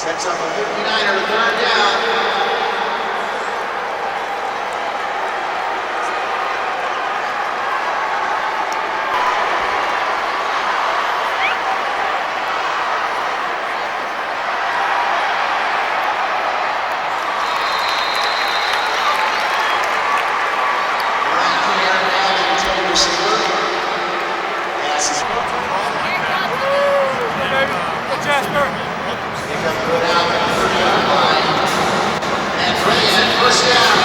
Sets up a 59er, third down. Jasper. Pick up good out at the 30-yard line. And bring in first down.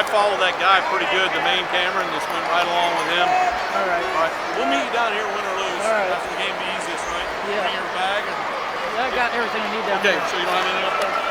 I follow that guy pretty good, the main camera, and just went right along with him. All right. We'll meet you down here, win or lose. All right. After the game, be easiest, right? Yeah. Bring your bag. And yeah, I got everything I need down okay, there. so you don't have anything up there?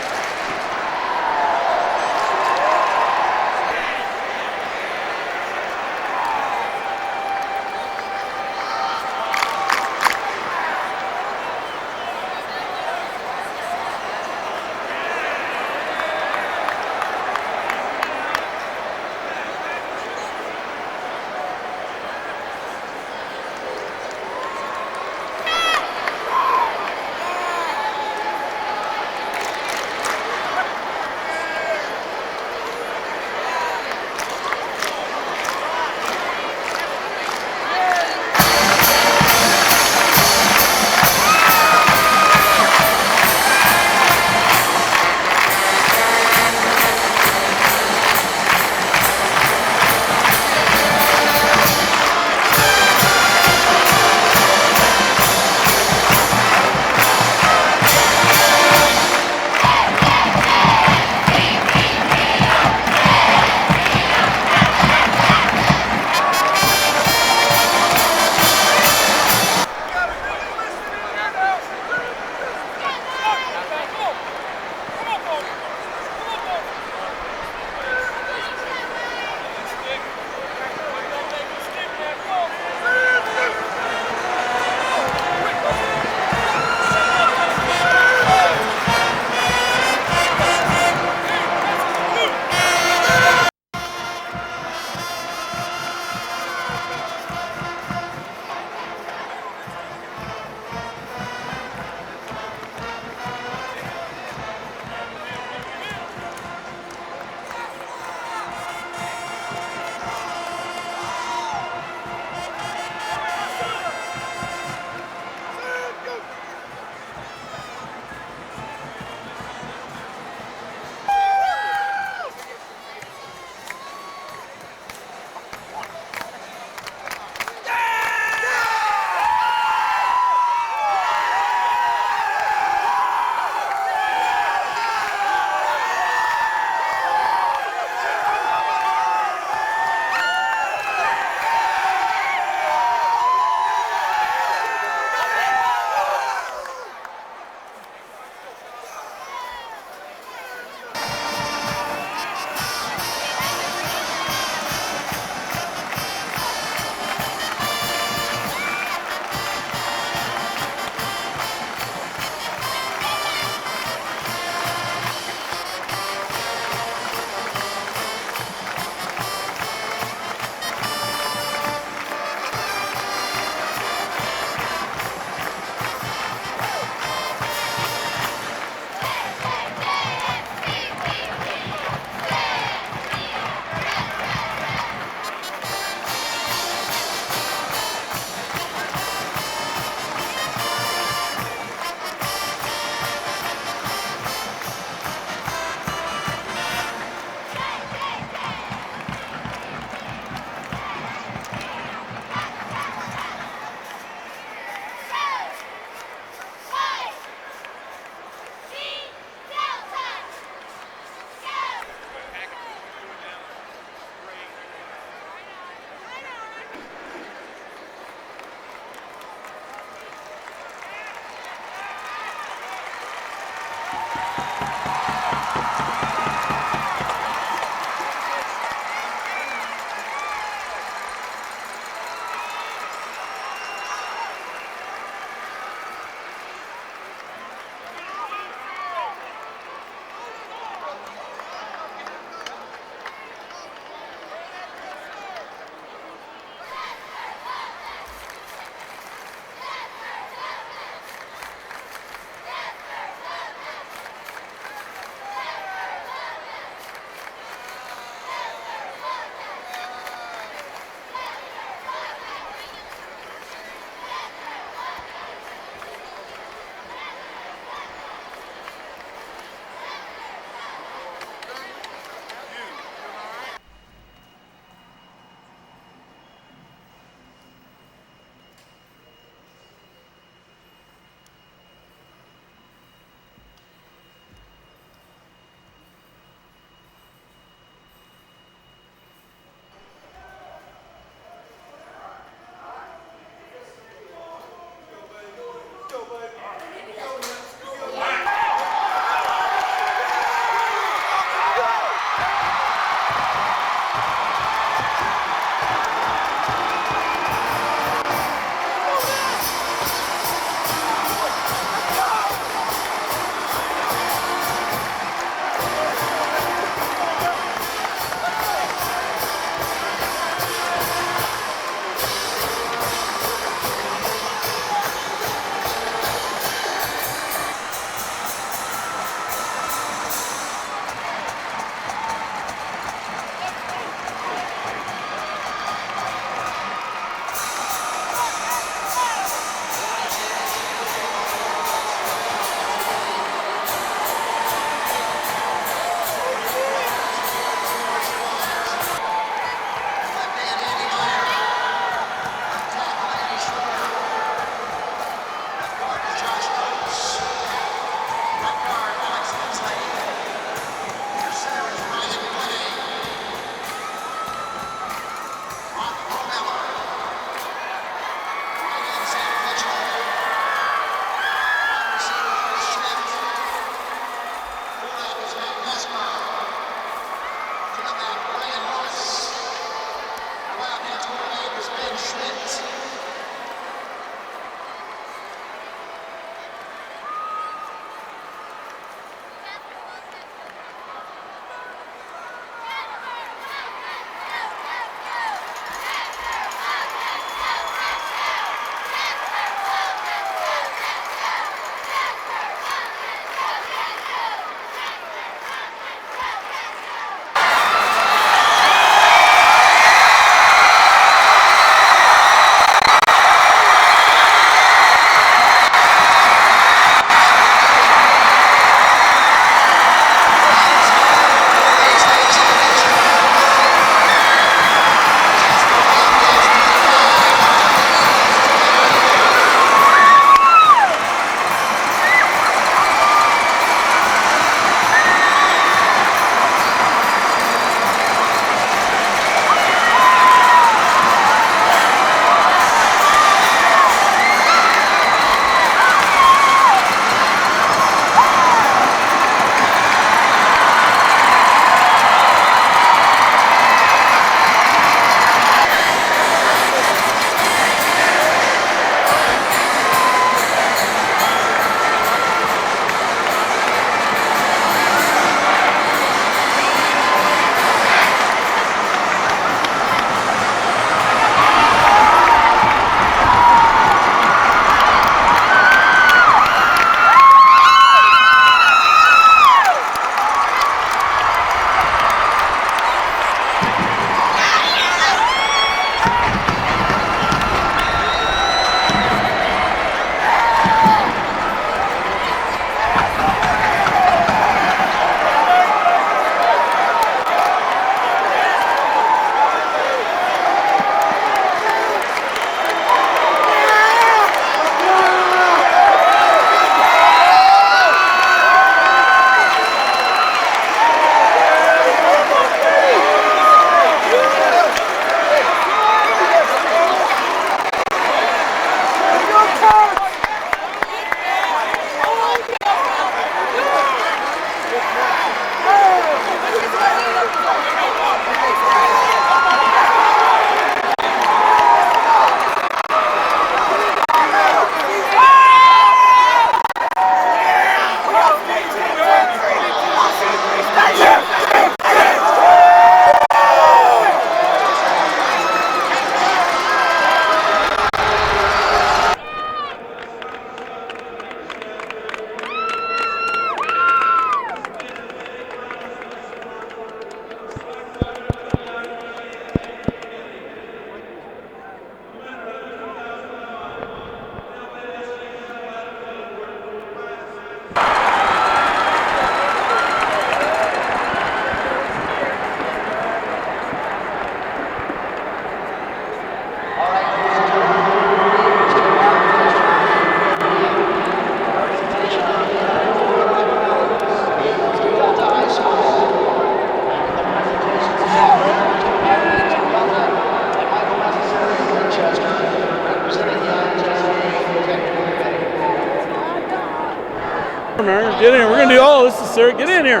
necessary. Get in here.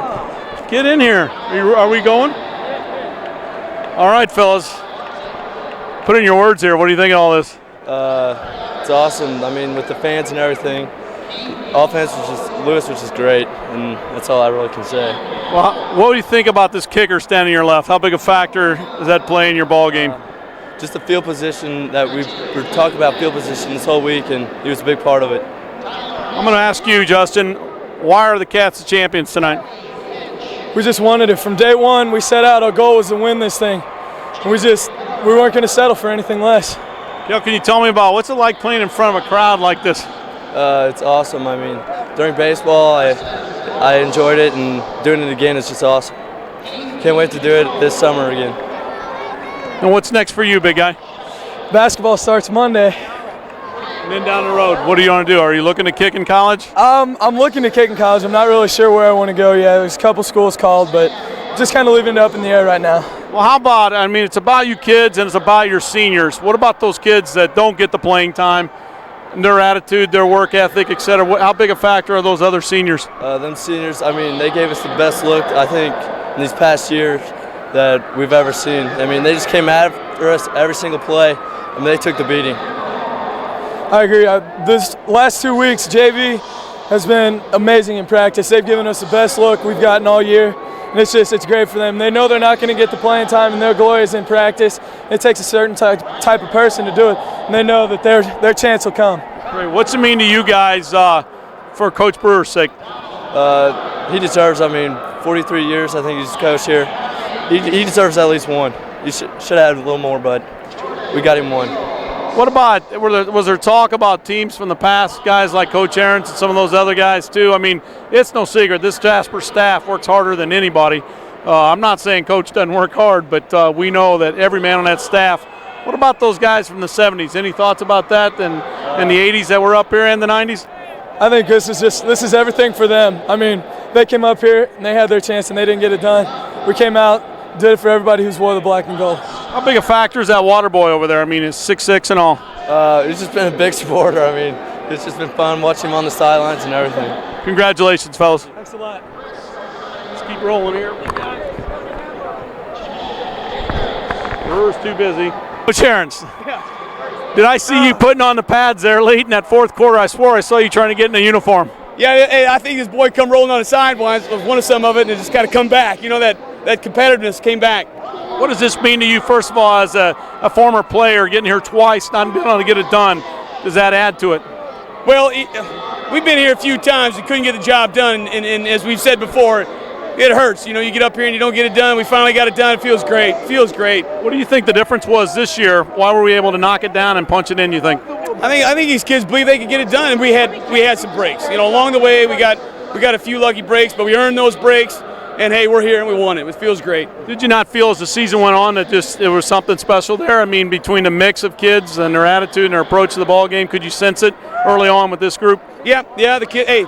Get in here. Are we going? All right, fellas. Put in your words here. What do you think of all this? It's awesome. I mean, with the fans and everything, offense Lewis was just great, and that's all I really can say. Well, what do you think about this kicker standing to your left? How big a factor does that play in your ball game? Just the field position that we were talking about field position this whole week, and he was a big part of it. I'm going to ask you, Justin, why are the Cats the champions tonight? We just wanted it. From day one, we set out our goal was to win this thing. And we weren't going to settle for anything less. Yo, can you tell me about what's it like playing in front of a crowd like this? It's awesome. I mean, during baseball, I enjoyed it, and doing it again is just awesome. Can't wait to do it this summer again. And what's next for you, big guy? Basketball starts Monday. And then down the road, what do you want to do? Are you looking to kick in college? I'm looking to kick in college. I'm not really sure where I want to go yet. There's a couple schools called, but just kind of leaving it up in the air right now. Well, how about, I mean, it's about you kids and it's about your seniors. What about those kids that don't get the playing time, and their attitude, their work ethic, et cetera? How big a factor are those other seniors? Them seniors, I mean, they gave us the best look, I think, in these past years that we've ever seen. I mean, they just came after us every single play, and they took the beating. I agree. This last 2 weeks, JV has been amazing in practice. They've given us the best look we've gotten all year. And it's great for them. They know they're not going to get the playing time, and their glory is in practice. It takes a certain type of person to do it, and they know that their chance will come. Great. What's it mean to you guys for Coach Brewer's sake? He deserves, I mean, 43 years, I think he's coach here. He deserves at least one. He should have had a little more, but we got him one. What about, was there talk about teams from the past, guys like Coach Aarons and some of those other guys too? I mean, it's no secret, this Jasper staff works harder than anybody. I'm not saying Coach doesn't work hard, but we know that every man on that staff. What about those guys from the 70s? Any thoughts about that and the 80s that were up here and the 90s? I think this is everything for them. I mean, they came up here and they had their chance and they didn't get it done. We came out, did it for everybody who's wore the black and gold. How big a factor is that water boy over there? I mean, it's 6'6" and all. He's just been a big supporter. I mean, it's just been fun watching him on the sidelines and everything. Congratulations, fellas. Thanks a lot. Let's keep rolling here. Brewer's too busy. Coach Aarons, did I see you putting on the pads there late in that fourth quarter? I swore I saw you trying to get in a uniform. Yeah, I think this boy come rolling on the sidelines, wanted some of it, and it just got to come back. You know, that competitiveness came back. What does this mean to you, first of all, as a former player, getting here twice, not being able to get it done? Does that add to it? Well, we've been here a few times and couldn't get the job done, and as we've said before, it hurts. You know, you get up here and you don't get it done. We finally got it done. It feels great. What do you think the difference was this year? Why were we able to knock it down and punch it in, you think? I think these kids believe they can get it done, and we had some breaks. You know, along the way we got a few lucky breaks, but we earned those breaks. And hey, we're here and we won it. It feels great. Did you not feel as the season went on that there was something special there? I mean, between the mix of kids and their attitude and their approach to the ball game, could you sense it early on with this group? Yeah. The kid. Hey,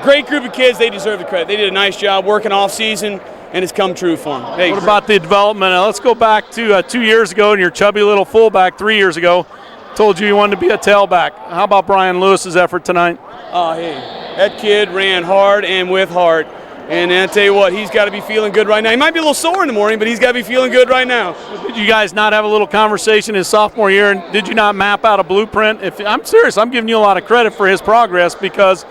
great group of kids. They deserve the credit. They did a nice job working off season, and it's come true for them. Hey, what about the development? Let's go back to 2 years ago, and your chubby little fullback 3 years ago told you wanted to be a tailback. How about Brian Lewis's effort tonight? Oh, hey, that kid ran hard and with heart. And I tell you what, he's got to be feeling good right now. He might be a little sore in the morning, but he's got to be feeling good right now. Did you guys not have a little conversation his sophomore year, and did you not map out a blueprint? I'm serious, I'm giving you a lot of credit for his progress because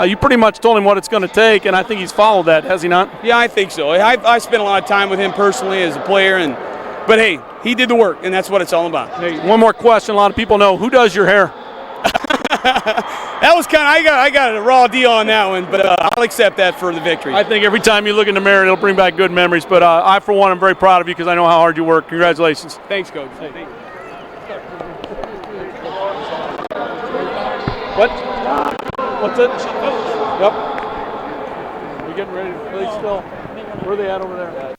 you pretty much told him what it's going to take, and I think he's followed that, has he not? Yeah, I think so. I spent a lot of time with him personally as a player, but hey, he did the work, and that's what it's all about. Hey, one more question. A lot of people know, who does your hair? That was kind of, I got a raw deal on that one, but I'll accept that for the victory. I think every time you look in the mirror, it'll bring back good memories. But I, for one, am very proud of you because I know how hard you work. Congratulations. Thanks, Coach. Hey. What? What's it? Yep. We're getting ready to play still. Where are they at over there?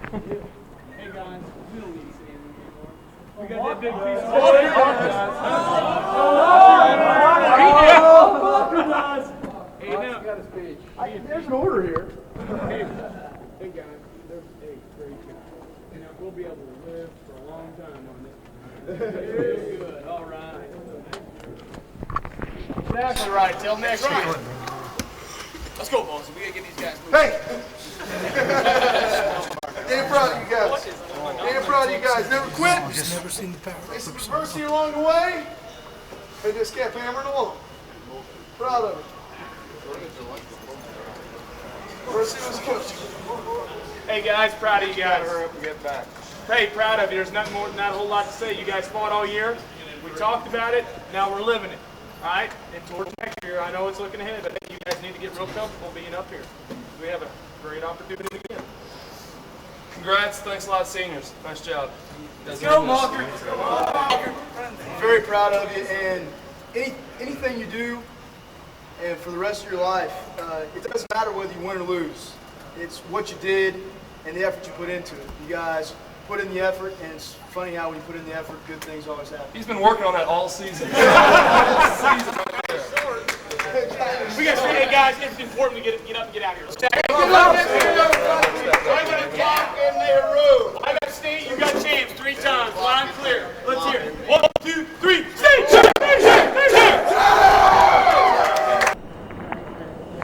Hey guys, we don't need to say anything anymore. We got that big piece of wood. Hey, now. Got a speech. There's an order here. Hey guys, there's a great guy. And we'll be able to live for a long time on this. Very good. All right. Exactly right. Tell next week. Let's go, boss. We gotta get these guys moving. Hey! Damn proud of you guys. Damn proud of you guys. Never quit. I've just never seen the power. Face some adversity along the way. They just kept hammering along. Proud of it. Adversity was coached. Hey guys, proud of you guys. Hurry up and get back. Hey, proud of you. There's nothing more, not a whole lot to say. You guys fought all year. We talked about it. Now we're living it. All right? And towards next year, I know it's looking ahead, but you guys need to get real comfortable being up here. We have a great opportunity again. Congrats. Thanks a lot, seniors. Nice job. Let's go, Malker. Very proud of you, and anything you do, and for the rest of your life, it doesn't matter whether you win or lose. It's what you did and the effort you put into it. You guys put in the effort, and it's funny how when you put in the effort, good things always happen. He's been working on that all season. We got to say, hey guys, it's important to get up and get out of here. I got Steve, you got James 3 times. Line clear. Let's hear it. 1, 2, 3, Steve!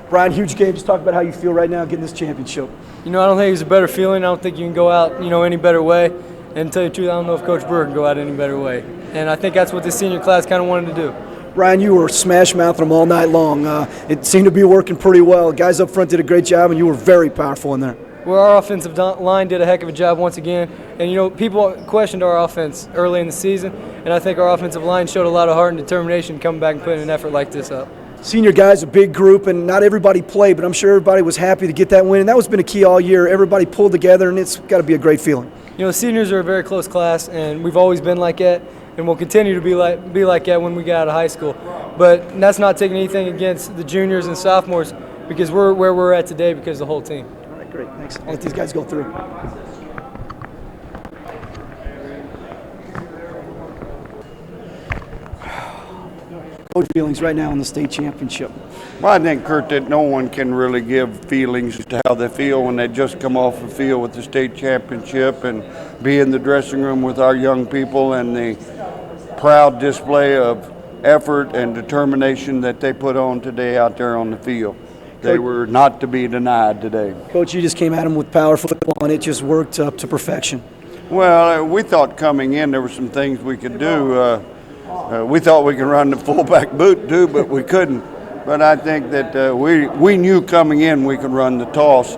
Brian, huge game. Just talk about how you feel right now getting this championship. You know, I don't think it's a better feeling. I don't think you can go out, any better way. And to tell you the truth, I don't know if Coach Brewer can go out any better way. And I think that's what this senior class kind of wanted to do. Brian, you were smash-mouthing them all night long. It seemed to be working pretty well. Guys up front did a great job, and you were very powerful in there. Well, our offensive line did a heck of a job once again. And, people questioned our offense early in the season, and I think our offensive line showed a lot of heart and determination coming back and putting an effort like this up. Senior guys, a big group, and not everybody played, but I'm sure everybody was happy to get that win, and that was been a key all year. Everybody pulled together, and it's got to be a great feeling. Seniors are a very close class, and we've always been like that, and we'll continue to be like that when we get out of high school. But that's not taking anything against the juniors and sophomores, because we're where we're at today because of the whole team. All right, great. Thanks. I'll let these guys go through. Coach, feelings right now in the state championship. Well, I think, Kurt, that no one can really give feelings to how they feel when they just come off the field with the state championship and be in the dressing room with our young people and the proud display of effort and determination that they put on today out there on the field. They were not to be denied today. Coach, you just came at them with power football, and it just worked up to perfection. Well, we thought coming in there were some things we could do. We thought we could run the fullback boot too, but we couldn't. But I think that we knew coming in we could run the toss.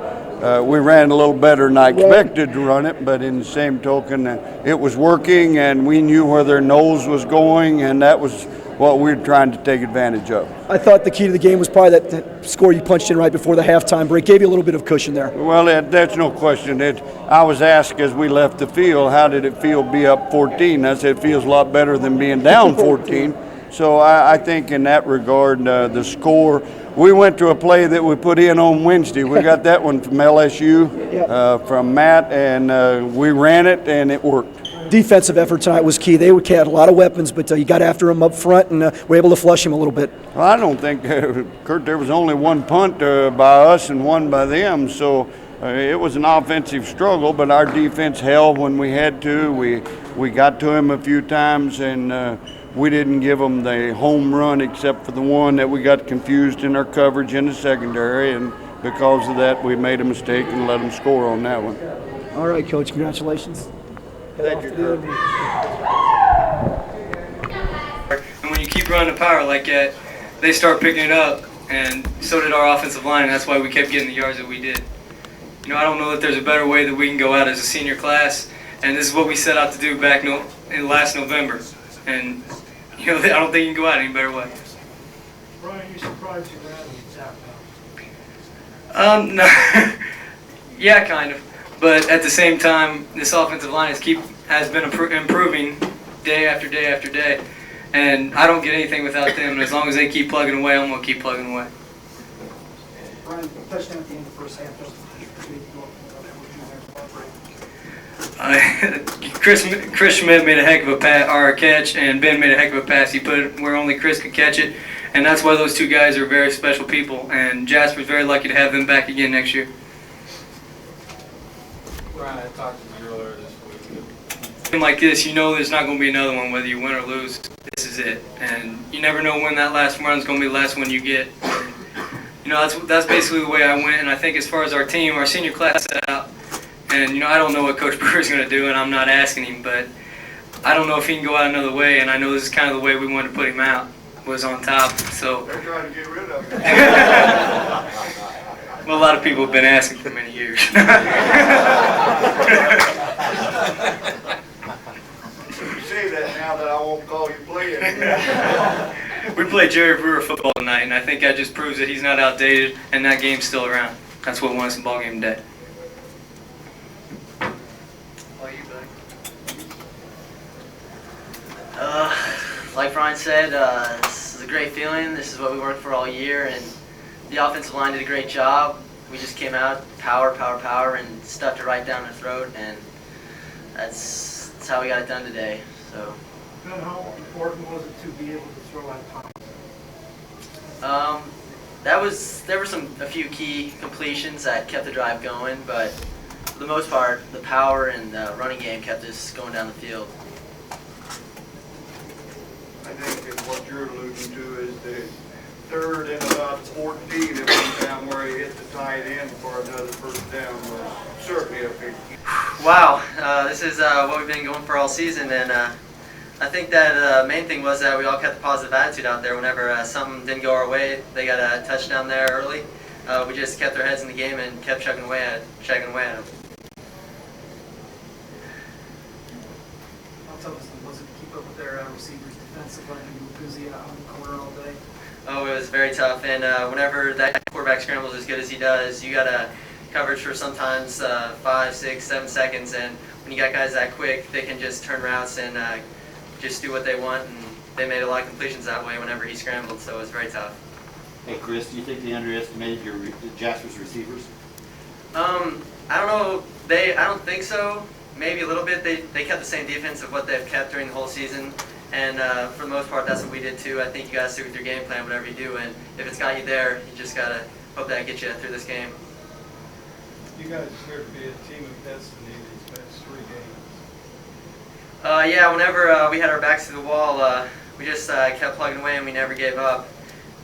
We ran a little better than I expected to run it, but in the same token, it was working, and we knew where their nose was going, and that was what we were trying to take advantage of. I thought the key to the game was probably that score you punched in right before the halftime break. Gave you a little bit of cushion there. Well, that's no question. I was asked as we left the field, how did it feel to be up 14? I said it feels a lot better than being down 14. So I think in that regard, the score, we went to a play that we put in on Wednesday. We got that one from LSU, from Matt, and we ran it, and it worked. Defensive effort tonight was key. They had a lot of weapons, but you got after them up front and were able to flush him a little bit. Well, I don't think, Kurt, there was only one punt by us and one by them, so it was an offensive struggle, but our defense held when we had to. We got to him a few times, and we didn't give them the home run except for the one that we got confused in our coverage in the secondary, and because of that, we made a mistake and let them score on that one. All right, Coach, congratulations. Thank you, Kurt. And when you keep running the power like that, they start picking it up, and so did our offensive line, and that's why we kept getting the yards that we did. I don't know that there's a better way that we can go out as a senior class, and this is what we set out to do back in last November. And I don't think you can go out any better way. Brian, you surprised you ran with No. Yeah, kind of. But at the same time, this offensive line has been improving day after day after day. And I don't get anything without them. And as long as they keep plugging away, I'm going to keep plugging away. Brian, touchdown at the end of the first half. Chris Schmidt made a heck of a catch, and Ben made a heck of a pass. He put it where only Chris could catch it, and that's why those two guys are very special people. And Jasper's very lucky to have them back again next year. Brian, I talked to you earlier this week. Like this, you know there's not going to be another one, whether you win or lose. This is it, and you never know when that last run's going to be the last one you get. You know, that's basically the way I went, and I think as far as our team, our senior class set out, and you know, I don't know what Coach Brewer's going to do, and I'm not asking him, but I don't know if he can go out another way, and I know this is kind of the way we wanted to put him out, was on top. So They're trying to get rid of him. well, a lot of people have been asking for many years. You say that now that I won't call you playing. We played Jerry Brewer football tonight, and I think that just proves that he's not outdated, and that game's still around. That's what won us the ball game today. Like Brian said, this is a great feeling. This is what we worked for all year, and the offensive line did a great job. We just came out, power, and stuffed it right down their throat, and that's how we got it done today. So. Ben, how important was it to be able to throw at times? There were a few key completions that kept the drive going, but for the most part, the power and the running game kept us going down the field. I think that what you're alluding to is the third and about 14 at one time where he hit the tight end for another first down was certainly a big key. Wow, this is what we've been going for all season, and I think that main thing was that we all kept a positive attitude out there. Whenever something didn't go our way, they got a touchdown there early. We just kept our heads in the game and kept chugging away at them. How tough was it to keep up with their receivers defensively? You were busy out on the corner all day. Oh, it was very tough, and whenever that quarterback scrambles as good as he does, you got to coverage for sometimes 5, 6, 7 seconds, and when you got guys that quick, they can just turn routes and just do what they want, and they made a lot of completions that way whenever he scrambled, so it was very tough. Hey Chris, do you think they underestimated Jasper's receivers? I don't know. I don't think so. Maybe a little bit. They kept the same defense of what they've kept during the whole season, and for the most part, that's what we did too. I think you gotta stick with your game plan, whatever you do, and if it's got you there, you just gotta hope that gets you through this game. You guys appear to be a team of destiny these past 3 games. Yeah, whenever we had our backs to the wall, we just kept plugging away and we never gave up.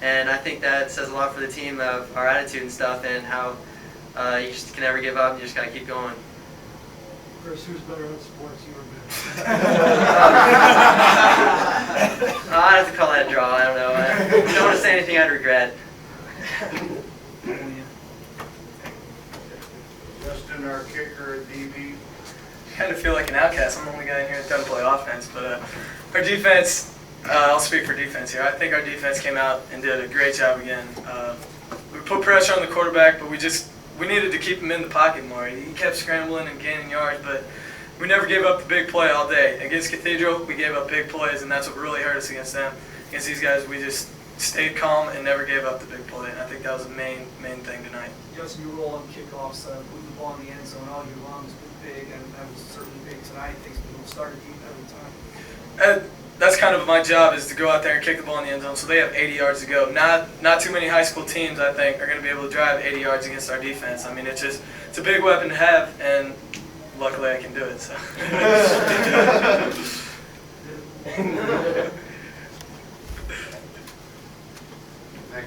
And I think that says a lot for the team of our attitude and stuff, and how you just can never give up. You just got to keep going. Chris, who's better at sports, you or Ben? I have to call that a draw. I don't know. I don't want to say anything I'd regret. Justin, our kicker at DB. Kind of feel like an outcast. I'm the only guy in here that doesn't play offense, but our defense, I'll speak for defense here. I think our defense came out and did a great job again. We put pressure on the quarterback, but we needed to keep him in the pocket more. He kept scrambling and gaining yards, but we never gave up the big play all day. Against Cathedral, we gave up big plays, and that's what really hurt us against them. Against these guys, we just stayed calm and never gave up the big play, and I think that was the main thing tonight. Justin, your role on kickoffs, putting the ball in the end zone all year long has been big, and that was certainly big tonight. Things will start deep every time. That's kind of my job, is to go out there and kick the ball in the end zone. So they have 80 yards to go. Not too many high school teams, I think, are going to be able to drive 80 yards against our defense. I mean, it's a big weapon to have, and luckily I can do it. So. Thank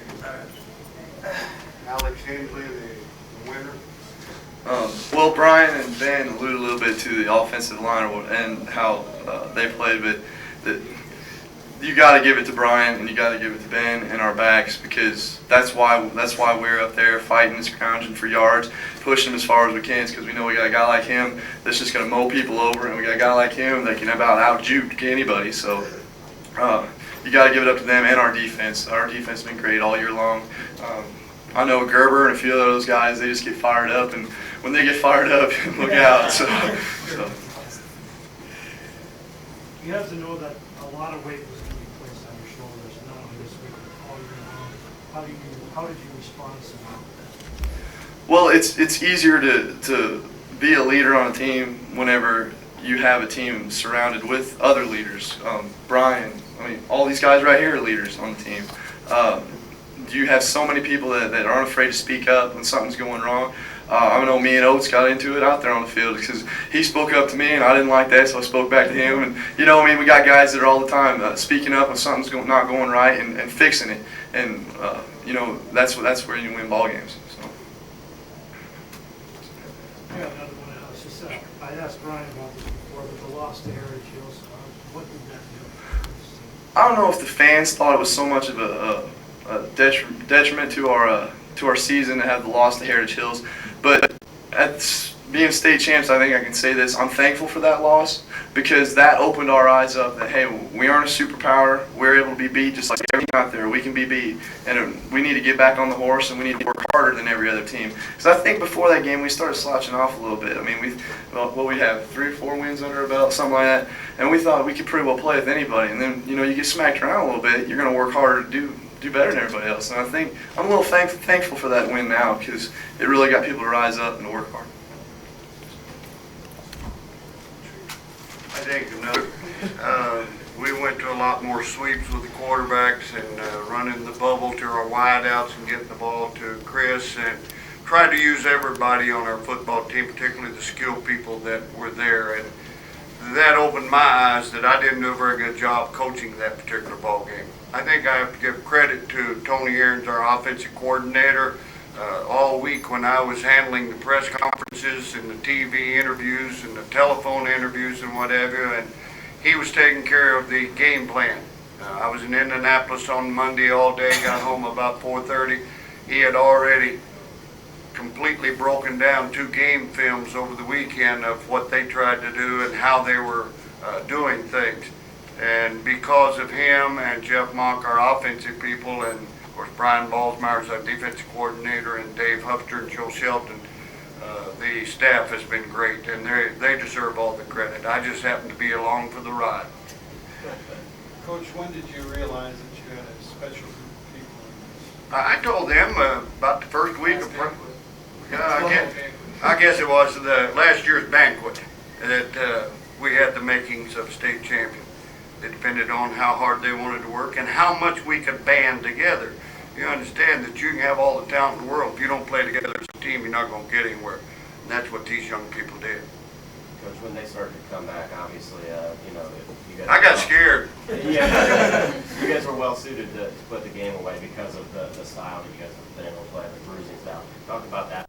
you. Alex Hensley, the winner. Well, Brian and Ben alluded a little bit to the offensive line and how they played, but you got to give it to Brian and you got to give it to Ben and our backs, because that's why we're up there fighting, scrounging for yards, pushing them as far as we can. It's because we know we got a guy like him that's just going to mow people over, and we got a guy like him that can about out-juke anybody. So you got to give it up to them and our defense. Our defense has been great all year long. I know Gerber and a few of those guys, they just get fired up, and when they get fired up, look out. So. You have to know that a lot of weight was going to be placed on your shoulders, not only this week, but all year long. How did you respond to that? Well, it's easier to be a leader on a team whenever you have a team surrounded with other leaders. Brian, I mean, all these guys right here are leaders on the team. You have so many people that aren't afraid to speak up when something's going wrong. I know me and Oates got into it out there on the field because he spoke up to me and I didn't like that, so I spoke back to him. And you know, I mean, we got guys that are all the time speaking up when something's not going right and fixing it. And you know, that's where you win ball games. So. Yeah, another one, Alex. Just, I asked Brian about this before, but the loss to Heritage Hills, what did that do? I don't know if the fans thought it was so much of a detriment to our season to have the loss to Heritage Hills, but at being state champs, I think I can say this: I'm thankful for that loss because that opened our eyes up that hey, we aren't a superpower. We're able to be beat just like every team out there. We can be beat, and we need to get back on the horse and we need to work harder than every other team. Because I think before that game we started slouching off a little bit. I mean, we have 3 or 4 wins under our belt, something like that, and we thought we could pretty well play with anybody. And then you know you get smacked around a little bit. You're going to work harder to do better than everybody else. And I think I'm a little thankful for that win now because it really got people to rise up and to work hard. I think we went to a lot more sweeps with the quarterbacks and running the bubble to our wideouts and getting the ball to Chris and tried to use everybody on our football team, particularly the skilled people that were there. And that opened my eyes that I didn't do a very good job coaching that particular ball game. I think I have to give credit to Tony Aaron's, our offensive coordinator. All week when I was handling the press conferences and the TV interviews and the telephone interviews and whatever, and he was taking care of the game plan. I was in Indianapolis on Monday all day, got home about 4:30. He had already completely broken down 2 game films over the weekend of what they tried to do and how they were doing things. And because of him and Jeff Monk, our offensive people, and of course Brian Ballsmeyer's our defensive coordinator, and Dave Hufter and Joe Shelton, the staff has been great, and they deserve all the credit. I just happened to be along for the ride. Coach, when did you realize that you had a special group of people in this? I told them about the first week of I guess it was the last year's banquet that we had the makings of state champion. It depended on how hard they wanted to work and how much we could band together. You understand that you can have all the talent in the world. If you don't play together as a team, you're not going to get anywhere. And that's what these young people did. Coach, when they started to come back, obviously, you know, you guys... I got scared. Yeah, you guys were well suited to put the game away because of the style that you guys have been able to play, the bruising style. Talk about that.